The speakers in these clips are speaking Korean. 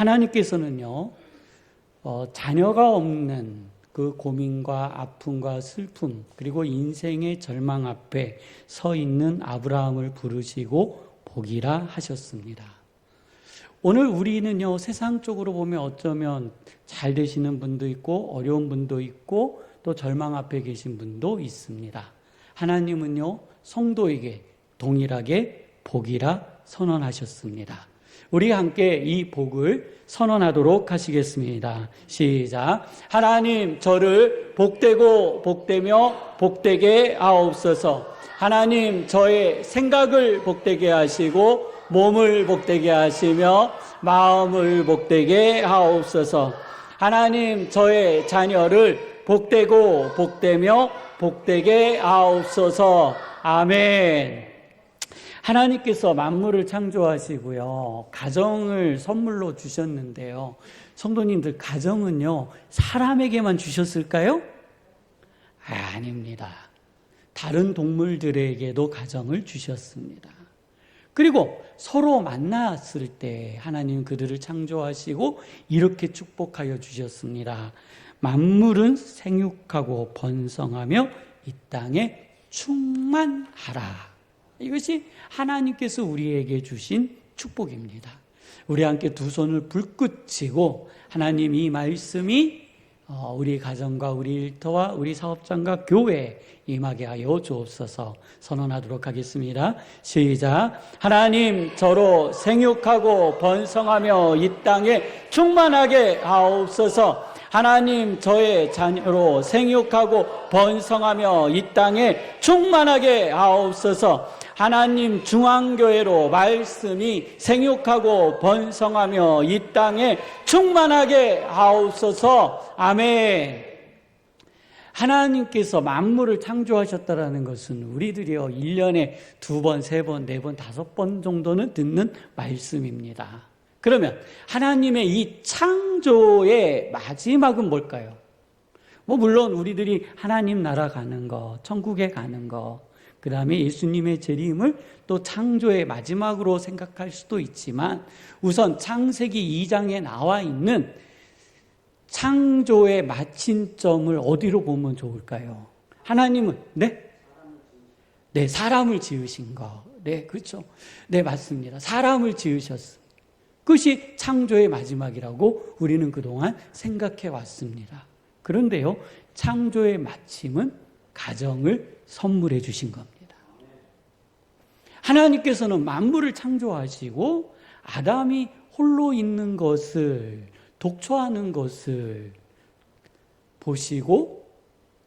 하나님께서는요, 자녀가 없는 그 고민과 아픔과 슬픔, 그리고 인생의 절망 앞에 서 있는 아브라함을 부르시고 복이라 하셨습니다. 오늘 우리는요, 세상적으로 보면 어쩌면 잘 되시는 분도 있고 어려운 분도 있고 또 절망 앞에 계신 분도 있습니다. 하나님은요, 성도에게 동일하게 복이라 선언하셨습니다. 우리 함께 이 복을 선언하도록 하시겠습니다. 시작. 하나님, 저를 복되고 복되며 복되게 하옵소서. 하나님, 저의 생각을 복되게 하시고 몸을 복되게 하시며 마음을 복되게 하옵소서. 하나님, 저의 자녀를 복되고 복되며 복되게 하옵소서. 아멘. 하나님께서 만물을 창조하시고요, 가정을 선물로 주셨는데요, 성도님들, 가정은요 사람에게만 주셨을까요? 아닙니다. 다른 동물들에게도 가정을 주셨습니다. 그리고 서로 만났을 때 하나님 그들을 창조하시고 이렇게 축복하여 주셨습니다. 만물은 생육하고 번성하며 이 땅에 충만하라. 이것이 하나님께서 우리에게 주신 축복입니다. 우리 함께 두 손을 불끝치고 하나님, 이 말씀이 우리 가정과 우리 일터와 우리 사업장과 교회에 임하게 하여 주옵소서. 선언하도록 하겠습니다. 시작. 하나님, 저로 생육하고 번성하며 이 땅에 충만하게 하옵소서. 하나님, 저의 자녀로 생육하고 번성하며 이 땅에 충만하게 하옵소서. 하나님, 중앙교회로 말씀이 생육하고 번성하며 이 땅에 충만하게 하옵소서. 아멘. 하나님께서 만물을 창조하셨다는 것은 우리들이요 1년에 2번, 3번, 4번, 5번 정도는 듣는 말씀입니다. 그러면 하나님의 이 창조의 마지막은 뭘까요? 물론 우리들이 하나님 나라 가는 거, 천국에 가는 거, 그 다음에 예수님의 재림을 또 창조의 마지막으로 생각할 수도 있지만, 우선 창세기 2장에 나와 있는 창조의 마침점을 어디로 보면 좋을까요? 하나님은 네, 사람을 지으신 거. 네, 그렇죠. 네, 맞습니다. 사람을 지으셨습니다. 그것이 창조의 마지막이라고 우리는 그동안 생각해 왔습니다. 그런데요, 창조의 마침은 가정을 선물해 주신 겁니다. 하나님께서는 만물을 창조하시고 아담이 홀로 있는 것을, 독초하는 것을 보시고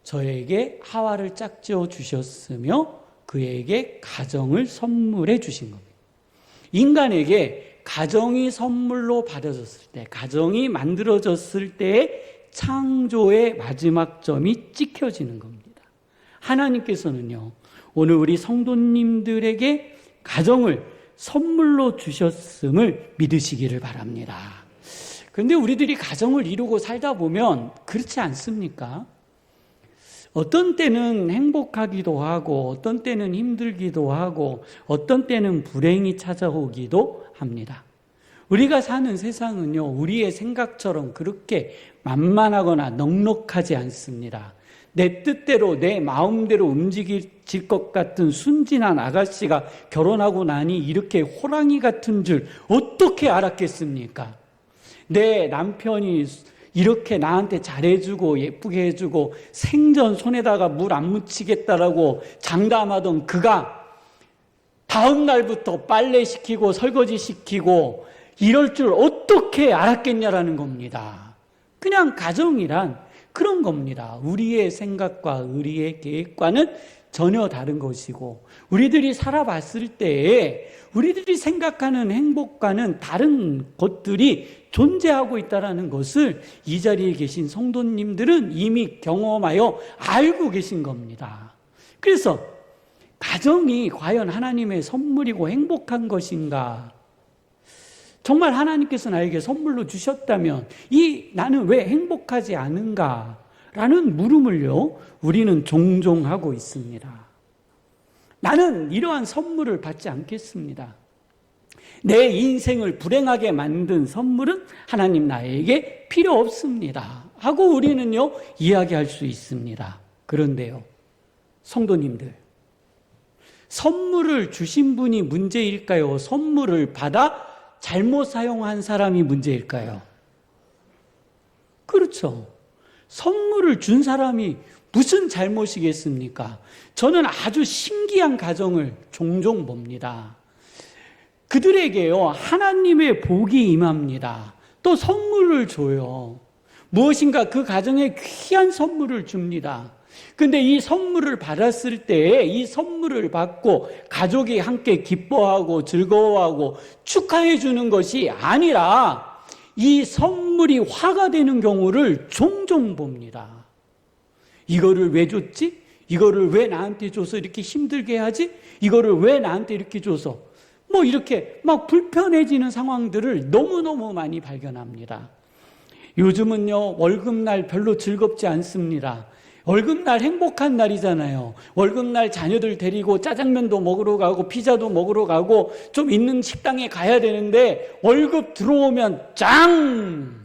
저에게 하와를 짝지어 주셨으며 그에게 가정을 선물해 주신 겁니다. 인간에게 가정이 선물로 받아졌을 때, 가정이 만들어졌을 때 창조의 마지막 점이 찍혀지는 겁니다. 하나님께서는요, 오늘 우리 성도님들에게 가정을 선물로 주셨음을 믿으시기를 바랍니다. 그런데 우리들이 가정을 이루고 살다 보면 그렇지 않습니까? 어떤 때는 행복하기도 하고 어떤 때는 힘들기도 하고 어떤 때는 불행이 찾아오기도 합니다. 우리가 사는 세상은요, 우리의 생각처럼 그렇게 만만하거나 넉넉하지 않습니다. 내 뜻대로 내 마음대로 움직일 것 같은 순진한 아가씨가 결혼하고 나니 이렇게 호랑이 같은 줄 어떻게 알았겠습니까? 내 남편이 이렇게 나한테 잘해주고 예쁘게 해주고 생전 손에다가 물 안 묻히겠다라고 장담하던 그가 다음 날부터 빨래시키고 설거지시키고 이럴 줄 어떻게 알았겠냐라는 겁니다. 그냥 가정이란 그런 겁니다. 우리의 생각과 우리의 계획과는 전혀 다른 것이고, 우리들이 살아봤을 때에 우리들이 생각하는 행복과는 다른 것들이 존재하고 있다는 것을 이 자리에 계신 성도님들은 이미 경험하여 알고 계신 겁니다. 그래서 가정이 과연 하나님의 선물이고 행복한 것인가? 정말 하나님께서 나에게 선물로 주셨다면 나는 왜 행복하지 않은가? 라는 물음을요, 우리는 종종 하고 있습니다. 나는 이러한 선물을 받지 않겠습니다. 내 인생을 불행하게 만든 선물은 하나님 나에게 필요 없습니다 하고 우리는요 이야기할 수 있습니다. 그런데요 성도님들, 선물을 주신 분이 문제일까요? 선물을 받아 잘못 사용한 사람이 문제일까요? 그렇죠. 선물을 준 사람이 무슨 잘못이겠습니까? 저는 아주 신기한 가정을 종종 봅니다. 그들에게요 하나님의 복이 임합니다. 또 선물을 줘요. 무엇인가 그 가정에 귀한 선물을 줍니다. 근데 이 선물을 받았을 때 이 선물을 받고 가족이 함께 기뻐하고 즐거워하고 축하해 주는 것이 아니라 이 선물이 화가 되는 경우를 종종 봅니다. 이거를 왜 줬지? 이거를 왜 나한테 줘서 이렇게 힘들게 하지? 이거를 왜 나한테 이렇게 줘서 뭐 이렇게 막 불편해지는 상황들을 너무너무 많이 발견합니다. 요즘은요 월급날 별로 즐겁지 않습니다. 월급날 행복한 날이잖아요. 월급날 자녀들 데리고 짜장면도 먹으러 가고 피자도 먹으러 가고 좀 있는 식당에 가야 되는데 월급 들어오면 짱!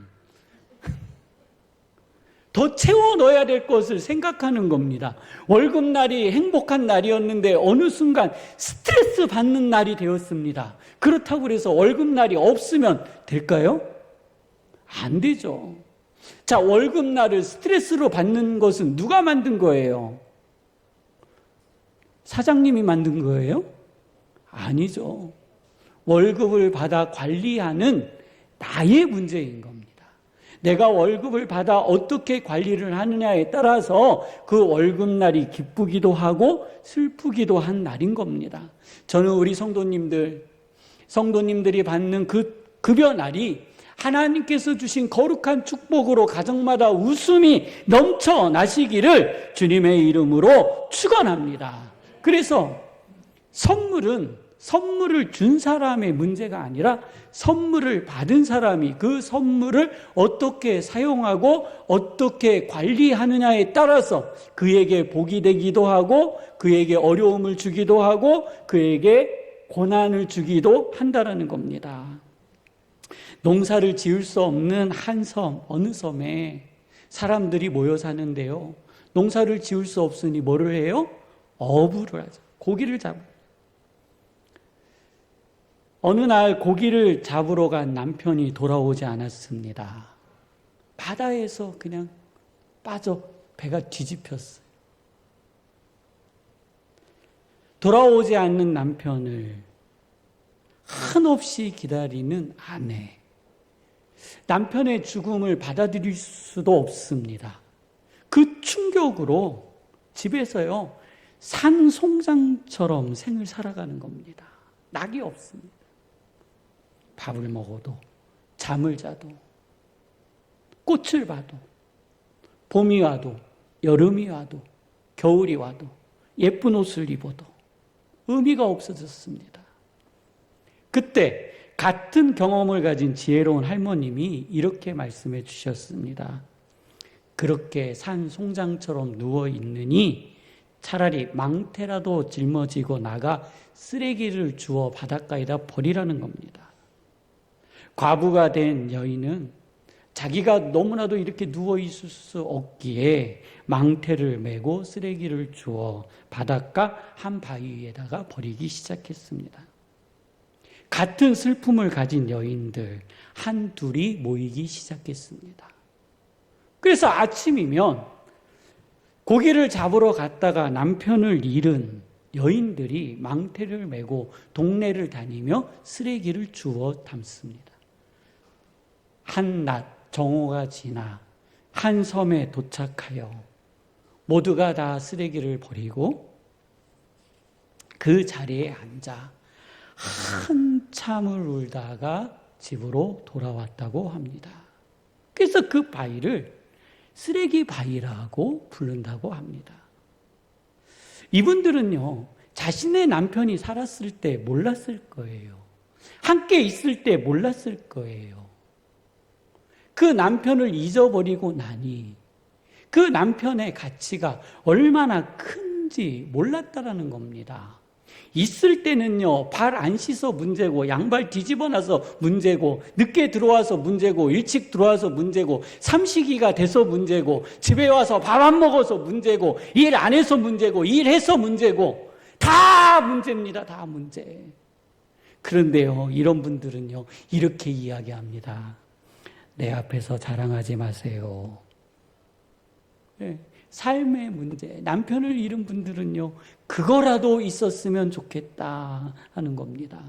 더 채워 넣어야 될 것을 생각하는 겁니다. 월급날이 행복한 날이었는데 어느 순간 스트레스 받는 날이 되었습니다. 그렇다고 해서 월급날이 없으면 될까요? 안 되죠. 자, 월급날을 스트레스로 받는 것은 누가 만든 거예요? 사장님이 만든 거예요? 아니죠. 월급을 받아 관리하는 나의 문제인 겁니다. 내가 월급을 받아 어떻게 관리를 하느냐에 따라서 그 월급날이 기쁘기도 하고 슬프기도 한 날인 겁니다. 저는 우리 성도님들이 받는 그 급여날이 하나님께서 주신 거룩한 축복으로 가정마다 웃음이 넘쳐나시기를 주님의 이름으로 축원합니다. 그래서 선물을 준 사람의 문제가 아니라 선물을 받은 사람이 그 선물을 어떻게 사용하고 어떻게 관리하느냐에 따라서 그에게 복이 되기도 하고 그에게 어려움을 주기도 하고 그에게 고난을 주기도 한다는 겁니다. 농사를 지을 수 없는 한 섬, 어느 섬에 사람들이 모여 사는데요. 농사를 지을 수 없으니 뭐를 해요? 어부를 하죠. 고기를 잡아요. 어느 날 고기를 잡으러 간 남편이 돌아오지 않았습니다. 바다에서 그냥 빠져 배가 뒤집혔어요. 돌아오지 않는 남편을 한없이 기다리는 아내. 남편의 죽음을 받아들일 수도 없습니다. 그 충격으로 집에서요 산송장처럼 생을 살아가는 겁니다. 낙이 없습니다. 밥을 먹어도 잠을 자도 꽃을 봐도 봄이 와도 여름이 와도 겨울이 와도 예쁜 옷을 입어도 의미가 없어졌습니다. 그때 같은 경험을 가진 지혜로운 할머님이 이렇게 말씀해 주셨습니다. 그렇게 산 송장처럼 누워있느니 차라리 망태라도 짊어지고 나가 쓰레기를 주워 바닷가에다 버리라는 겁니다. 과부가 된 여인은 자기가 너무나도 이렇게 누워있을 수 없기에 망태를 메고 쓰레기를 주워 바닷가 한 바위에다가 버리기 시작했습니다. 같은 슬픔을 가진 여인들 한둘이 모이기 시작했습니다. 그래서 아침이면 고기를 잡으러 갔다가 남편을 잃은 여인들이 망태를 메고 동네를 다니며 쓰레기를 주워 담습니다. 한낮 정오가 지나 한 섬에 도착하여 모두가 다 쓰레기를 버리고 그 자리에 앉아 한참을 울다가 집으로 돌아왔다고 합니다. 그래서 그 바위를 쓰레기 바위라고 부른다고 합니다. 이분들은요, 자신의 남편이 살았을 때 몰랐을 거예요. 함께 있을 때 몰랐을 거예요. 그 남편을 잊어버리고 나니 그 남편의 가치가 얼마나 큰지 몰랐다라는 겁니다. 있을 때는요, 발 안 씻어 문제고, 양발 뒤집어 놔서 문제고, 늦게 들어와서 문제고, 일찍 들어와서 문제고, 삼시기가 돼서 문제고, 집에 와서 밥 안 먹어서 문제고, 일 안 해서 문제고, 일해서 문제고, 다 문제입니다. 다 문제. 그런데요, 이런 분들은요, 이렇게 이야기합니다. 내 앞에서 자랑하지 마세요. 네. 삶의 문제, 남편을 잃은 분들은요, 그거라도 있었으면 좋겠다 하는 겁니다.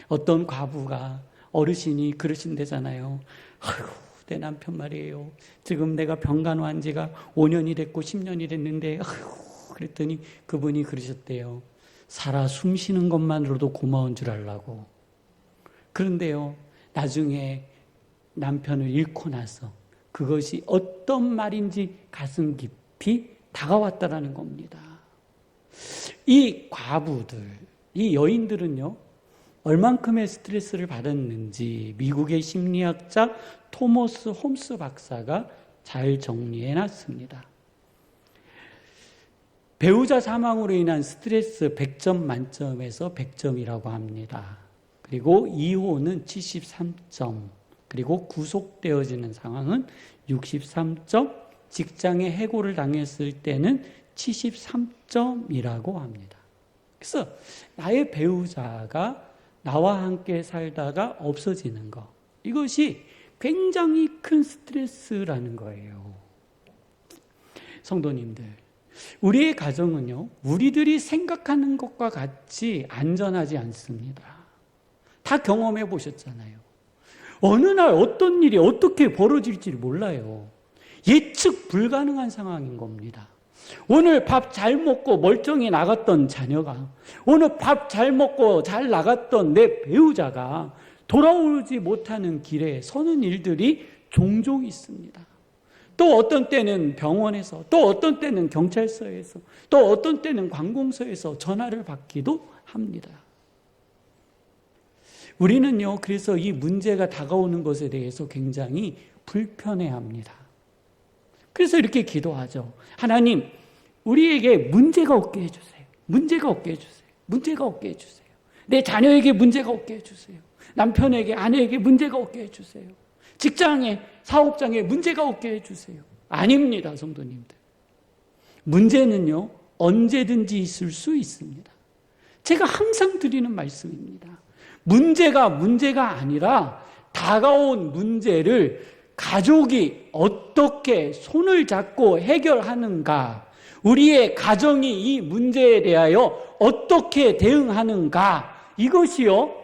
어떤 과부가, 어르신이 그러신대잖아요. 아이고, 내 남편 말이에요. 지금 내가 병간호한 지가 5년이 됐고 10년이 됐는데, 아이고, 그랬더니 그분이 그러셨대요. 살아 숨 쉬는 것만으로도 고마운 줄 알라고. 그런데요, 나중에 남편을 잃고 나서 그것이 어떤 말인지 가슴 깊이 다가왔다라는 겁니다. 이 과부들, 이 여인들은요, 얼만큼의 스트레스를 받았는지 미국의 심리학자 토머스 홈스 박사가 잘 정리해 놨습니다. 배우자 사망으로 인한 스트레스 100점 만점에서 100점이라고 합니다. 그리고 이혼은 73점, 그리고 구속되어지는 상황은 63점, 직장에 해고를 당했을 때는 73점이라고 합니다. 그래서 나의 배우자가 나와 함께 살다가 없어지는 것, 이것이 굉장히 큰 스트레스라는 거예요. 성도님들, 우리의 가정은요, 우리들이 생각하는 것과 같이 안전하지 않습니다. 다 경험해 보셨잖아요. 어느 날 어떤 일이 어떻게 벌어질지 몰라요. 예측 불가능한 상황인 겁니다. 오늘 밥 잘 먹고 멀쩡히 나갔던 자녀가, 오늘 밥 잘 먹고 잘 나갔던 내 배우자가 돌아오지 못하는 길에 서는 일들이 종종 있습니다. 또 어떤 때는 병원에서, 또 어떤 때는 경찰서에서, 또 어떤 때는 관공서에서 전화를 받기도 합니다. 우리는요, 그래서 이 문제가 다가오는 것에 대해서 굉장히 불편해합니다. 그래서 이렇게 기도하죠. 하나님, 우리에게 문제가 없게 해주세요. 문제가 없게 해주세요. 문제가 없게 해주세요. 내 자녀에게 문제가 없게 해주세요. 남편에게, 아내에게 문제가 없게 해주세요. 직장에, 사업장에 문제가 없게 해주세요. 아닙니다, 성도님들. 문제는요, 언제든지 있을 수 있습니다. 제가 항상 드리는 말씀입니다. 문제가 아니라 다가온 문제를 가족이 어떻게 손을 잡고 해결하는가, 우리의 가정이 이 문제에 대하여 어떻게 대응하는가, 이것이요,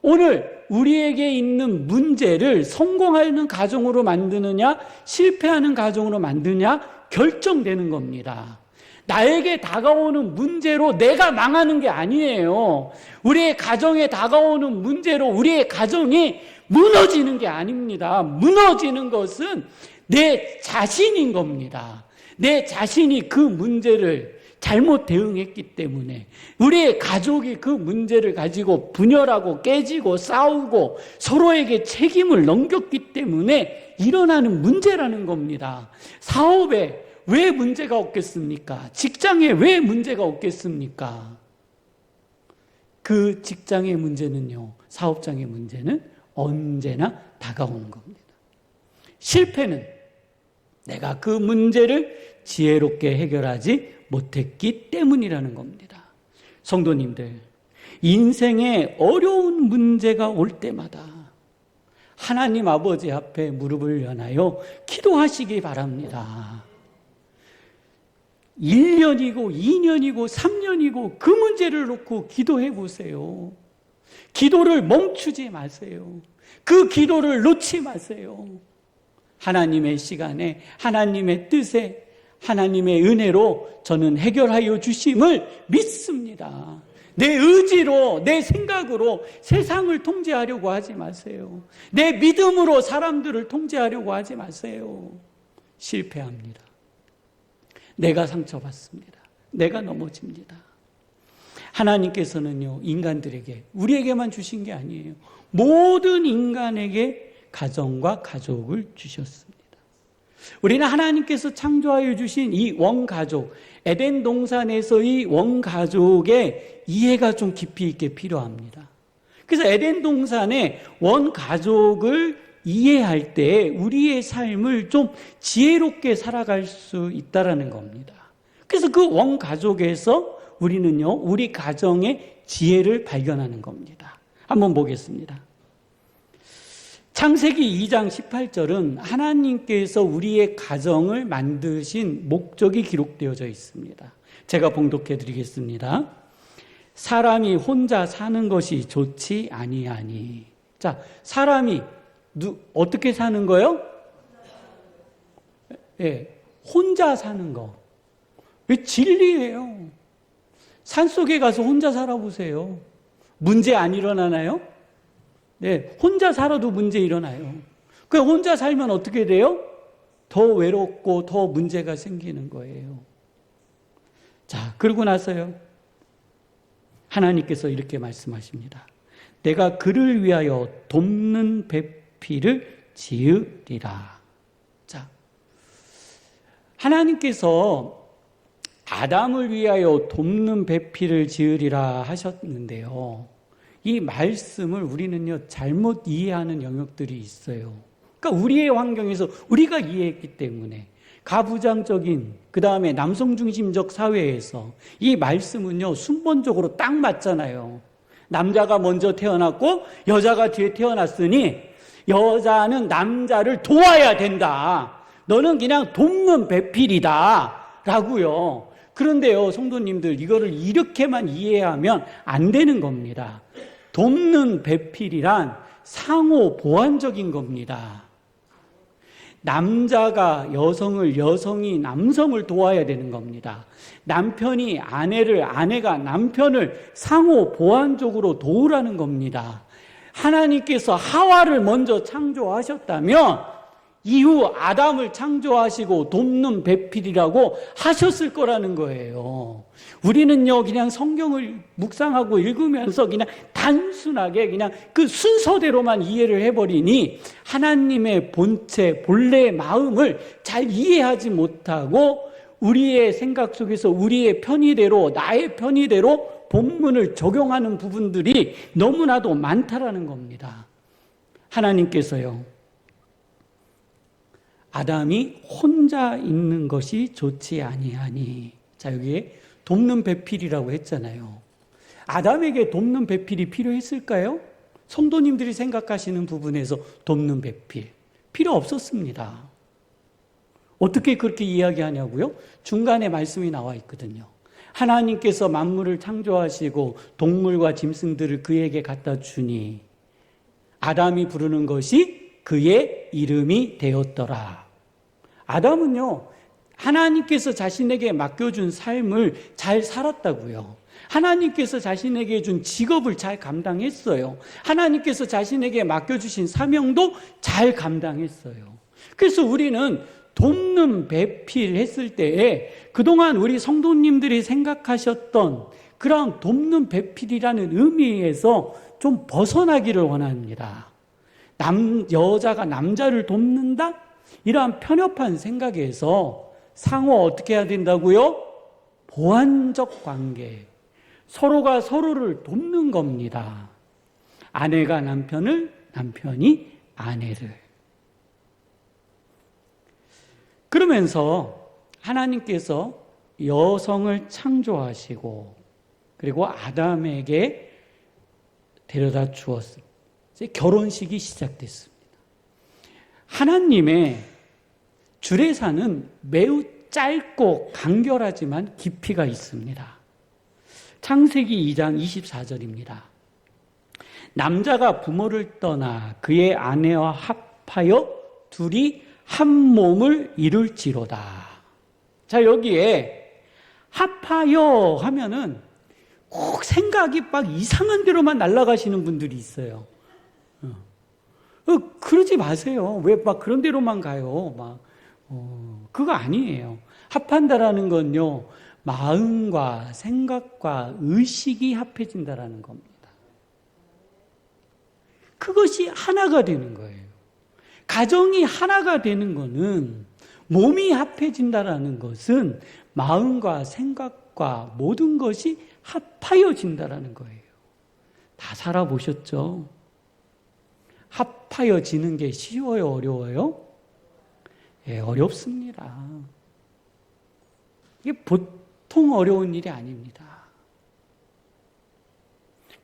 오늘 우리에게 있는 문제를 성공하는 가정으로 만드느냐, 실패하는 가정으로 만드느냐 결정되는 겁니다. 나에게 다가오는 문제로 내가 망하는 게 아니에요. 우리의 가정에 다가오는 문제로 우리의 가정이 무너지는 게 아닙니다. 무너지는 것은 내 자신인 겁니다. 내 자신이 그 문제를 잘못 대응했기 때문에, 우리의 가족이 그 문제를 가지고 분열하고 깨지고 싸우고 서로에게 책임을 넘겼기 때문에 일어나는 문제라는 겁니다. 사업에 왜 문제가 없겠습니까? 직장에 왜 문제가 없겠습니까? 그 직장의 문제는요, 사업장의 문제는 언제나 다가오는 겁니다. 실패는 내가 그 문제를 지혜롭게 해결하지 못했기 때문이라는 겁니다. 성도님들, 인생에 어려운 문제가 올 때마다 하나님 아버지 앞에 무릎을 연하여 기도하시기 바랍니다. 1년이고 2년이고 3년이고 그 문제를 놓고 기도해 보세요. 기도를 멈추지 마세요. 그 기도를 놓지 마세요. 하나님의 시간에, 하나님의 뜻에, 하나님의 은혜로 저는 해결하여 주심을 믿습니다. 내 의지로, 내 생각으로 세상을 통제하려고 하지 마세요. 내 믿음으로 사람들을 통제하려고 하지 마세요. 실패합니다. 내가 상처받습니다. 내가 넘어집니다. 하나님께서는요, 인간들에게, 우리에게만 주신 게 아니에요. 모든 인간에게 가정과 가족을 주셨습니다. 우리는 하나님께서 창조하여 주신 이 원가족, 에덴 동산에서의 원가족의 이해가 좀 깊이 있게 필요합니다. 그래서 에덴 동산의 원가족을 이해할 때 우리의 삶을 좀 지혜롭게 살아갈 수 있다는 겁니다. 그래서 그 원가족에서 우리는요, 우리 가정의 지혜를 발견하는 겁니다. 한번 보겠습니다. 창세기 2장 18절은 하나님께서 우리의 가정을 만드신 목적이 기록되어져 있습니다. 제가 봉독해 드리겠습니다. 사람이 혼자 사는 것이 좋지 아니하니. 자, 사람이 어떻게 사는 거요? 예, 혼자 사는 거. 왜 진리예요? 산속에 가서 혼자 살아보세요. 문제 안 일어나나요? 네, 혼자 살아도 문제 일어나요. 그 혼자 살면 어떻게 돼요? 더 외롭고 더 문제가 생기는 거예요. 자, 그러고 나서요, 하나님께서 이렇게 말씀하십니다. 내가 그를 위하여 돕는 배필을 지으리라. 자, 하나님께서 아담을 위하여 돕는 배필을 지으리라 하셨는데요, 이 말씀을 우리는요, 잘못 이해하는 영역들이 있어요. 그러니까 우리의 환경에서 우리가 이해했기 때문에, 가부장적인, 그 다음에 남성 중심적 사회에서 이 말씀은요, 순번적으로 딱 맞잖아요. 남자가 먼저 태어났고 여자가 뒤에 태어났으니 여자는 남자를 도와야 된다. 너는 그냥 돕는 배필이다 라고요. 그런데요, 성도님들, 이거를 이렇게만 이해하면 안 되는 겁니다. 돕는 배필이란 상호 보완적인 겁니다. 남자가 여성을, 여성이 남성을 도와야 되는 겁니다. 남편이 아내를, 아내가 남편을 상호 보완적으로 도우라는 겁니다. 하나님께서 하와를 먼저 창조하셨다면 이후 아담을 창조하시고 돕는 배필이라고 하셨을 거라는 거예요. 우리는요, 그냥 성경을 묵상하고 읽으면서 그냥 단순하게 그냥 그 순서대로만 이해를 해버리니 하나님의 본체, 본래의 마음을 잘 이해하지 못하고 우리의 생각 속에서 우리의 편의대로, 나의 편의대로 본문을 적용하는 부분들이 너무나도 많다라는 겁니다. 하나님께서요, 아담이 혼자 있는 것이 좋지 아니하니. 자, 여기에 돕는 배필이라고 했잖아요. 아담에게 돕는 배필이 필요했을까요? 성도님들이 생각하시는 부분에서 돕는 배필 필요 없었습니다. 어떻게 그렇게 이야기하냐고요? 중간에 말씀이 나와 있거든요. 하나님께서 만물을 창조하시고 동물과 짐승들을 그에게 갖다 주니 아담이 부르는 것이 그의 이름이 되었더라. 아담은요, 하나님께서 자신에게 맡겨준 삶을 잘 살았다고요. 하나님께서 자신에게 준 직업을 잘 감당했어요. 하나님께서 자신에게 맡겨주신 사명도 잘 감당했어요. 그래서 우리는 돕는 배필 했을 때에 그동안 우리 성도님들이 생각하셨던 그런 돕는 배필이라는 의미에서 좀 벗어나기를 원합니다. 여자가 남자를 돕는다? 이러한 편협한 생각에서 상호 어떻게 해야 된다고요? 보완적 관계. 서로가 서로를 돕는 겁니다. 아내가 남편을, 남편이 아내를. 그러면서 하나님께서 여성을 창조하시고 그리고 아담에게 데려다 주었습니다. 이제 결혼식이 시작됐습니다. 하나님의 주례사는 매우 짧고 간결하지만 깊이가 있습니다. 창세기 2장 24절입니다. 남자가 부모를 떠나 그의 아내와 합하여 둘이 한 몸을 이룰지로다. 자, 여기에 합하여 하면은 꼭 생각이 막 이상한 데로만 날아가시는 분들이 있어요. 그러지 마세요. 왜 막 그런 데로만 가요? 그거 아니에요. 합한다라는 건요, 마음과 생각과 의식이 합해진다라는 겁니다. 그것이 하나가 되는 거예요. 가정이 하나가 되는 거는 몸이 합해진다라는 것은 마음과 생각과 모든 것이 합하여진다라는 거예요. 다 살아보셨죠? 합하여지는 게 쉬워요, 어려워요? 예, 어렵습니다. 이게 보통 어려운 일이 아닙니다.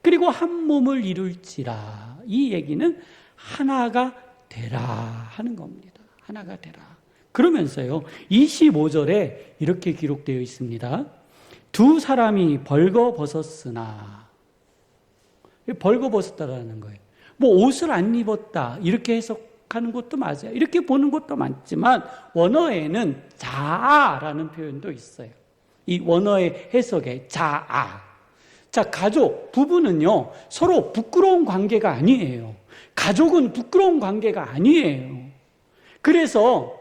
그리고 한 몸을 이룰지라, 이 얘기는 하나가 되라 하는 겁니다. 하나가 되라. 그러면서요, 25절에 이렇게 기록되어 있습니다. 두 사람이 벌거벗었으나, 벌거벗었다라는 거예요. 뭐 옷을 안 입었다 이렇게 해석하는 것도 맞아요. 이렇게 보는 것도 맞지만 원어에는 자아라는 표현도 있어요. 이 원어의 해석에 자아. 자, 가족, 부부는요 서로 부끄러운 관계가 아니에요. 가족은 부끄러운 관계가 아니에요. 그래서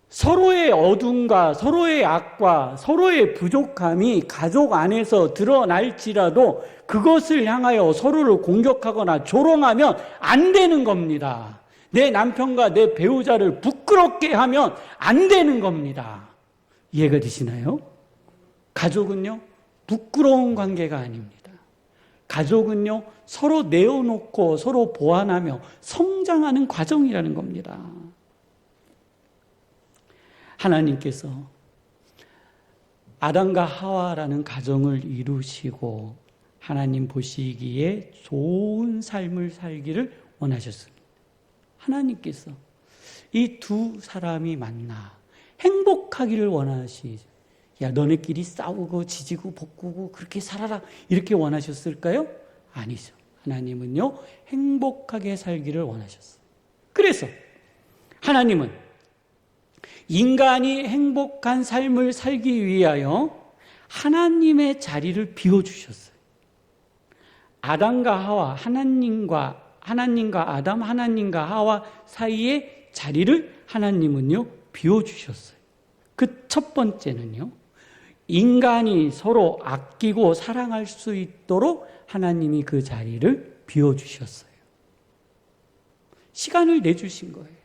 서로의 어둠과 서로의 악과 서로의 부족함이 가족 안에서 드러날지라도 그것을 향하여 서로를 공격하거나 조롱하면 안 되는 겁니다. 내 남편과 내 배우자를 부끄럽게 하면 안 되는 겁니다. 이해가 되시나요? 가족은요, 부끄러운 관계가 아닙니다. 가족은요, 서로 내어놓고 서로 보완하며 성장하는 과정이라는 겁니다. 하나님께서 아담과 하와라는 가정을 이루시고 하나님 보시기에 좋은 삶을 살기를 원하셨습니다. 하나님께서 이 두 사람이 만나 행복하기를 원하시죠. 야, 너네끼리 싸우고 지지고 볶고 그렇게 살아라 이렇게 원하셨을까요? 아니죠. 하나님은요, 행복하게 살기를 원하셨어요. 그래서 하나님은 인간이 행복한 삶을 살기 위하여 하나님의 자리를 비워주셨어요. 아담과 하와, 하나님과 아담, 하나님과 하와 사이의 자리를 하나님은요, 비워주셨어요. 그 첫 번째는요, 인간이 서로 아끼고 사랑할 수 있도록 하나님이 그 자리를 비워주셨어요. 시간을 내주신 거예요.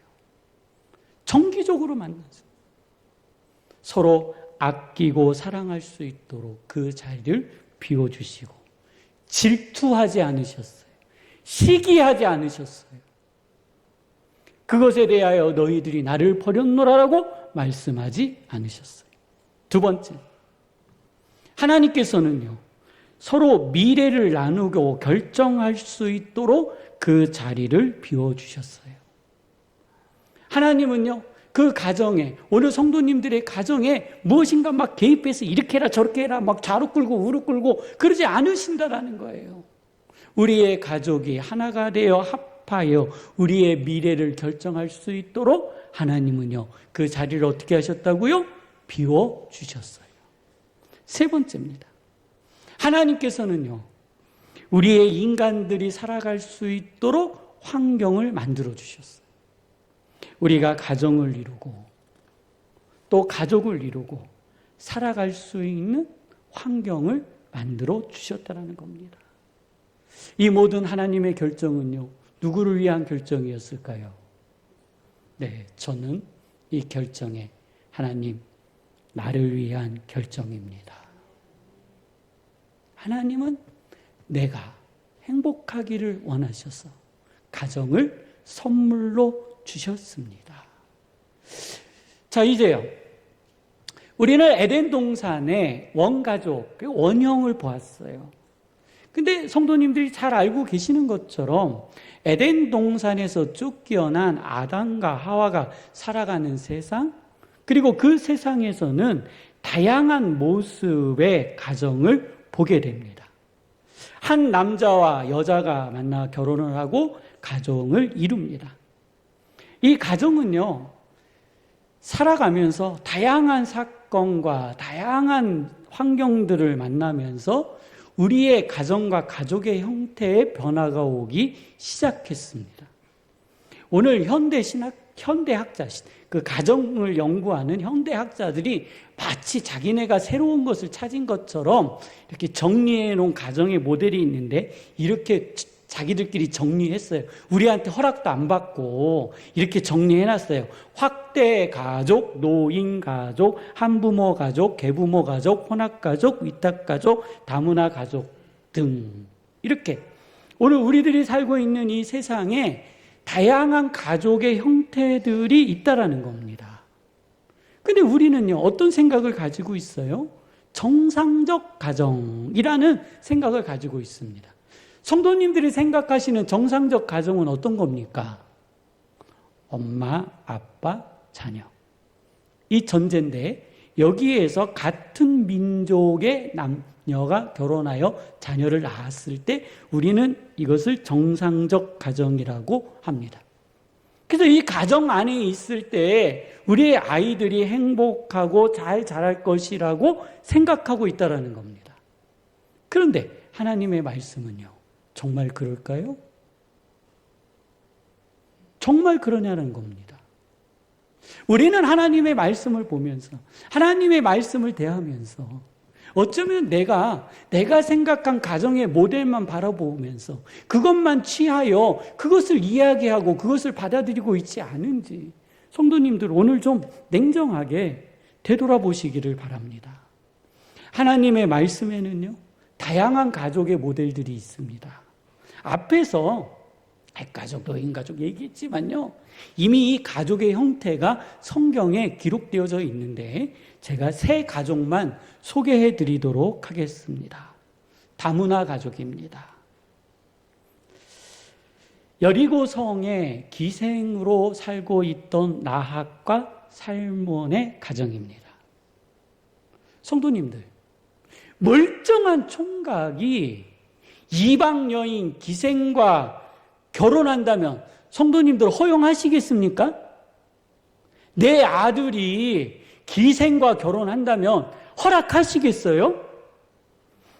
정기적으로 만나서 서로 아끼고 사랑할 수 있도록 그 자리를 비워주시고 질투하지 않으셨어요. 시기하지 않으셨어요. 그것에 대하여 너희들이 나를 버렸노라라고 말씀하지 않으셨어요. 두 번째, 하나님께서는요, 서로 미래를 나누고 결정할 수 있도록 그 자리를 비워주셨어요. 하나님은요, 그 가정에, 오늘 성도님들의 가정에 무엇인가 막 개입해서 이렇게 해라 저렇게 해라 막 좌로 끌고 우로 끌고 그러지 않으신다라는 거예요. 우리의 가족이 하나가 되어 합하여 우리의 미래를 결정할 수 있도록 하나님은요, 그 자리를 어떻게 하셨다고요? 비워주셨어요. 세 번째입니다. 하나님께서는요, 우리의 인간들이 살아갈 수 있도록 환경을 만들어 주셨어요. 우리가 가정을 이루고 또 가족을 이루고 살아갈 수 있는 환경을 만들어 주셨다는 겁니다. 이 모든 하나님의 결정은요, 누구를 위한 결정이었을까요? 네, 저는 이 결정에 하나님, 나를 위한 결정입니다. 하나님은 내가 행복하기를 원하셔서 가정을 선물로 주셨습니다. 자, 이제요, 우리는 에덴 동산의 원가족, 원형을 보았어요. 근데 성도님들이 잘 알고 계시는 것처럼 에덴 동산에서 쫓겨난 아담과 하와가 살아가는 세상, 그리고 그 세상에서는 다양한 모습의 가정을 보게 됩니다. 한 남자와 여자가 만나 결혼을 하고 가정을 이룹니다. 이 가정은요, 살아가면서 다양한 사건과 다양한 환경들을 만나면서 우리의 가정과 가족의 형태의 변화가 오기 시작했습니다. 오늘 현대학자, 그 가정을 연구하는 현대학자들이 마치 자기네가 새로운 것을 찾은 것처럼 이렇게 정리해 놓은 가정의 모델이 있는데 이렇게 자기들끼리 정리했어요. 우리한테 허락도 안 받고 이렇게 정리해놨어요. 확대 가족, 노인 가족, 한부모 가족, 계부모 가족, 혼합 가족, 위탁 가족, 다문화 가족 등 이렇게 오늘 우리들이 살고 있는 이 세상에 다양한 가족의 형태들이 있다라는 겁니다. 근데 우리는요, 어떤 생각을 가지고 있어요? 정상적 가정이라는 생각을 가지고 있습니다. 성도님들이 생각하시는 정상적 가정은 어떤 겁니까? 엄마, 아빠, 자녀. 이 전제인데 여기에서 같은 민족의 남녀가 결혼하여 자녀를 낳았을 때 우리는 이것을 정상적 가정이라고 합니다. 그래서 이 가정 안에 있을 때 우리의 아이들이 행복하고 잘 자랄 것이라고 생각하고 있다는 겁니다. 그런데 하나님의 말씀은요, 정말 그럴까요? 정말 그러냐는 겁니다. 우리는 하나님의 말씀을 보면서 하나님의 말씀을 대하면서 어쩌면 내가 생각한 가정의 모델만 바라보면서 그것만 취하여 그것을 이야기하고 그것을 받아들이고 있지 않은지 성도님들 오늘 좀 냉정하게 되돌아보시기를 바랍니다. 하나님의 말씀에는요, 다양한 가족의 모델들이 있습니다. 앞에서 핵가족, 노인가족 얘기했지만요, 이미 이 가족의 형태가 성경에 기록되어져 있는데 제가 3 가족만 소개해 드리도록 하겠습니다. 다문화 가족입니다. 여리고성에 기생으로 살고 있던 라합과 살몬의 가정입니다. 성도님들, 멀쩡한 총각이 이방 여인 기생과 결혼한다면 성도님들 허용하시겠습니까? 내 아들이 기생과 결혼한다면 허락하시겠어요?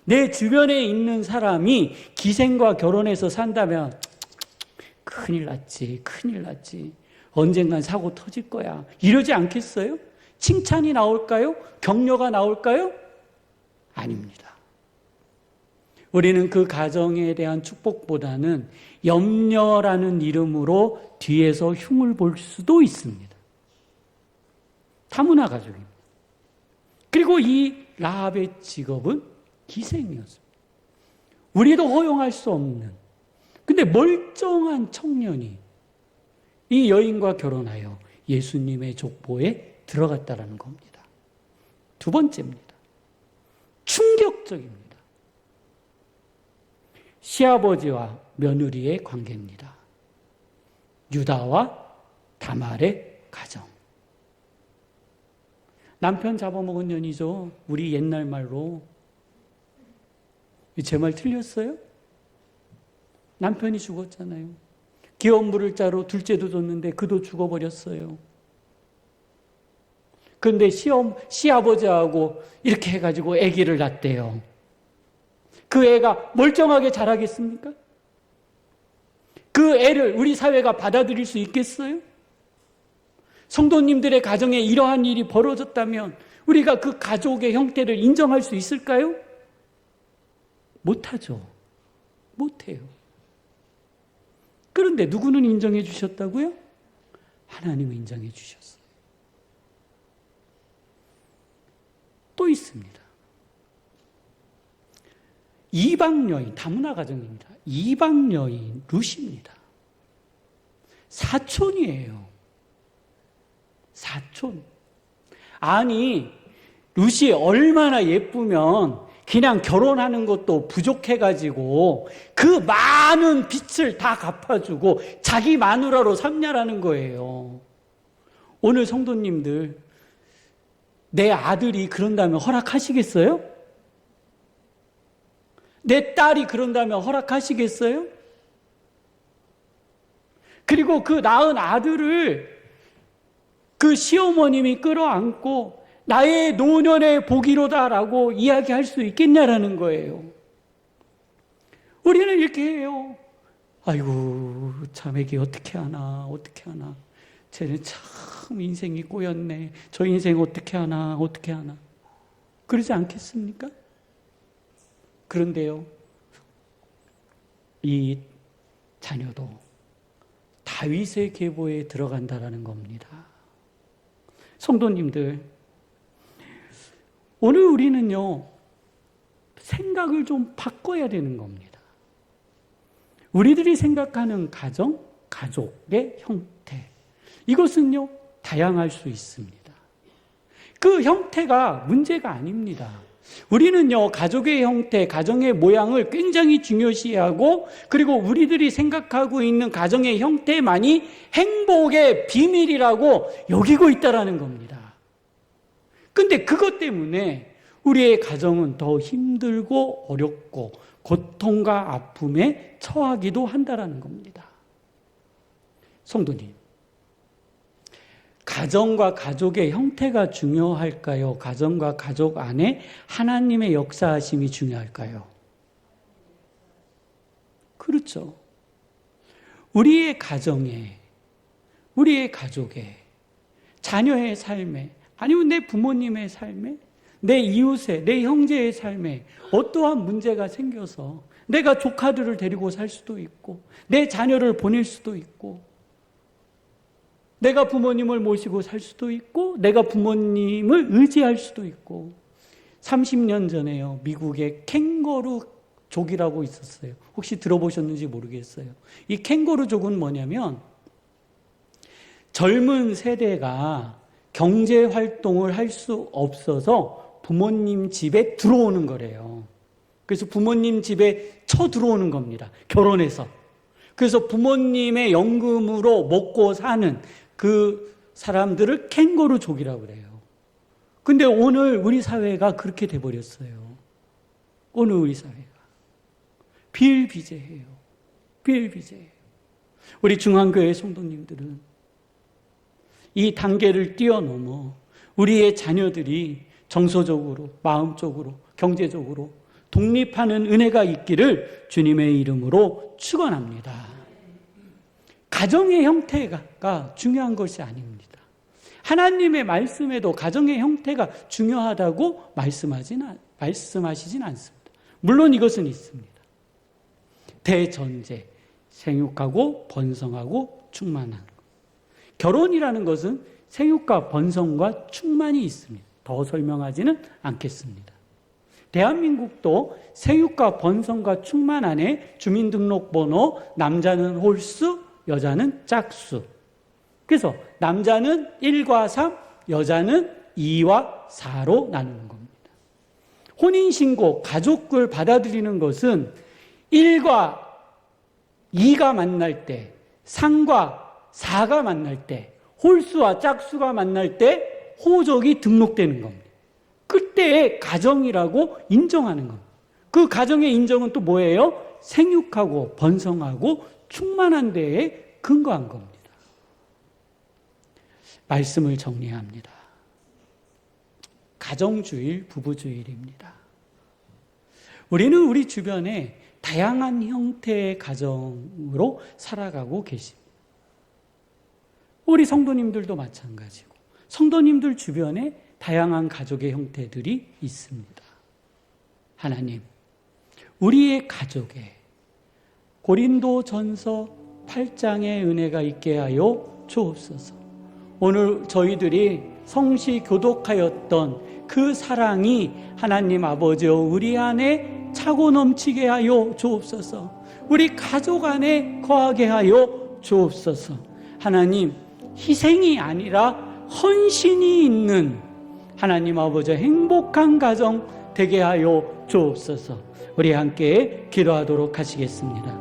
내 주변에 있는 사람이 기생과 결혼해서 산다면 큰일 났지, 큰일 났지. 언젠간 사고 터질 거야. 이러지 않겠어요? 칭찬이 나올까요? 격려가 나올까요? 아닙니다. 우리는 그 가정에 대한 축복보다는 염려라는 이름으로 뒤에서 흉을 볼 수도 있습니다. 다문화 가족입니다. 그리고 이 라합의 직업은 기생이었습니다. 우리도 허용할 수 없는, 근데 멀쩡한 청년이 이 여인과 결혼하여 예수님의 족보에 들어갔다는 겁니다. 2번째입니다. 충격적입니다. 시아버지와 며느리의 관계입니다. 유다와 다말의 가정. 남편 잡아먹은 년이죠. 우리 옛날 말로. 제 말 틀렸어요? 남편이 죽었잖아요. 기업 물을 자로 둘째도 줬는데 그도 죽어버렸어요. 그런데 시아버지하고 이렇게 해가지고 아기를 낳대요. 그 애가 멀쩡하게 자라겠습니까? 그 애를 우리 사회가 받아들일 수 있겠어요? 성도님들의 가정에 이러한 일이 벌어졌다면 우리가 그 가족의 형태를 인정할 수 있을까요? 못하죠. 못해요. 그런데 누구는 인정해 주셨다고요? 하나님은 인정해 주셨어요. 또 있습니다. 이방 여인, 다문화 가정입니다. 이방 여인 룻입니다. 사촌이에요. 사촌. 아니, 룻이 얼마나 예쁘면 그냥 결혼하는 것도 부족해가지고 그 많은 빚을 다 갚아주고 자기 마누라로 삼냐라는 거예요. 오늘 성도님들, 내 아들이 그런다면 허락하시겠어요? 내 딸이 그런다면 허락하시겠어요? 그리고 그 낳은 아들을 그 시어머님이 끌어안고 나의 노년의 복이로다라고 이야기할 수 있겠냐라는 거예요. 우리는 이렇게 해요. 아이고, 참 애기 어떻게 하나. 쟤는 참 인생이 꼬였네. 저 인생 어떻게 하나. 그러지 않겠습니까? 그런데요, 이 자녀도 다윗의 계보에 들어간다라는 겁니다. 성도님들, 오늘 우리는요, 생각을 좀 바꿔야 되는 겁니다. 우리들이 생각하는 가정, 가족의 형태, 이것은요, 다양할 수 있습니다. 그 형태가 문제가 아닙니다. 우리는요, 가족의 형태, 가정의 모양을 굉장히 중요시하고, 그리고 우리들이 생각하고 있는 가정의 형태만이 행복의 비밀이라고 여기고 있다라는 겁니다. 근데 그것 때문에 우리의 가정은 더 힘들고 어렵고 고통과 아픔에 처하기도 한다라는 겁니다. 성도님, 가정과 가족의 형태가 중요할까요? 가정과 가족 안에 하나님의 역사하심이 중요할까요? 그렇죠. 우리의 가정에, 우리의 가족에, 자녀의 삶에, 아니면 내 부모님의 삶에, 내 이웃의, 내 형제의 삶에 어떠한 문제가 생겨서 내가 조카들을 데리고 살 수도 있고, 내 자녀를 보낼 수도 있고, 내가 부모님을 모시고 살 수도 있고, 내가 부모님을 의지할 수도 있고. 30년 전에요, 미국에 캥거루족이라고 있었어요. 혹시 들어보셨는지 모르겠어요. 이 캥거루족은 뭐냐면, 젊은 세대가 경제 활동을 할 수 없어서 부모님 집에 들어오는 거래요. 그래서 부모님 집에 쳐들어오는 겁니다. 결혼해서. 그래서 부모님의 연금으로 먹고 사는 그 사람들을 캥거루족이라고 그래요. 근데 오늘 우리 사회가 그렇게 돼버렸어요. 오늘 우리 사회가. 비일비재해요. 비일비재해요. 우리 중앙교회 성도님들은 이 단계를 뛰어넘어 우리의 자녀들이 정서적으로, 마음적으로, 경제적으로 독립하는 은혜가 있기를 주님의 이름으로 축원합니다. 가정의 형태가 중요한 것이 아닙니다. 하나님의 말씀에도 가정의 형태가 중요하다고 말씀하시진 않습니다. 물론 이것은 있습니다. 대전제, 생육하고 번성하고 충만한 것. 결혼이라는 것은 생육과 번성과 충만이 있습니다. 더 설명하지는 않겠습니다. 대한민국도 생육과 번성과 충만 안에 주민등록번호, 남자는 홀수, 여자는 짝수. 그래서 남자는 1과 3, 여자는 2와 4로 나누는 겁니다. 혼인신고, 가족을 받아들이는 것은 1과 2가 만날 때, 3과 4가 만날 때, 홀수와 짝수가 만날 때 호적이 등록되는 겁니다. 그때의 가정이라고 인정하는 겁니다. 그 가정의 인정은 또 뭐예요? 생육하고 번성하고 충만한 데에 근거한 겁니다. 말씀을 정리합니다. 가정주일, 부부주일입니다. 우리는 우리 주변에 다양한 형태의 가정으로 살아가고 계십니다. 우리 성도님들도 마찬가지고, 성도님들 주변에 다양한 가족의 형태들이 있습니다. 하나님, 우리의 가족에 고린도전서 8장의 은혜가 있게 하여 주옵소서. 오늘 저희들이 성시 교독하였던 그 사랑이 하나님 아버지여 우리 안에 차고 넘치게 하여 주옵소서. 우리 가족 안에 거하게 하여 주옵소서. 하나님, 희생이 아니라 헌신이 있는 하나님 아버지 행복한 가정 되게 하여 주옵소서. 우리 함께 기도하도록 하시겠습니다.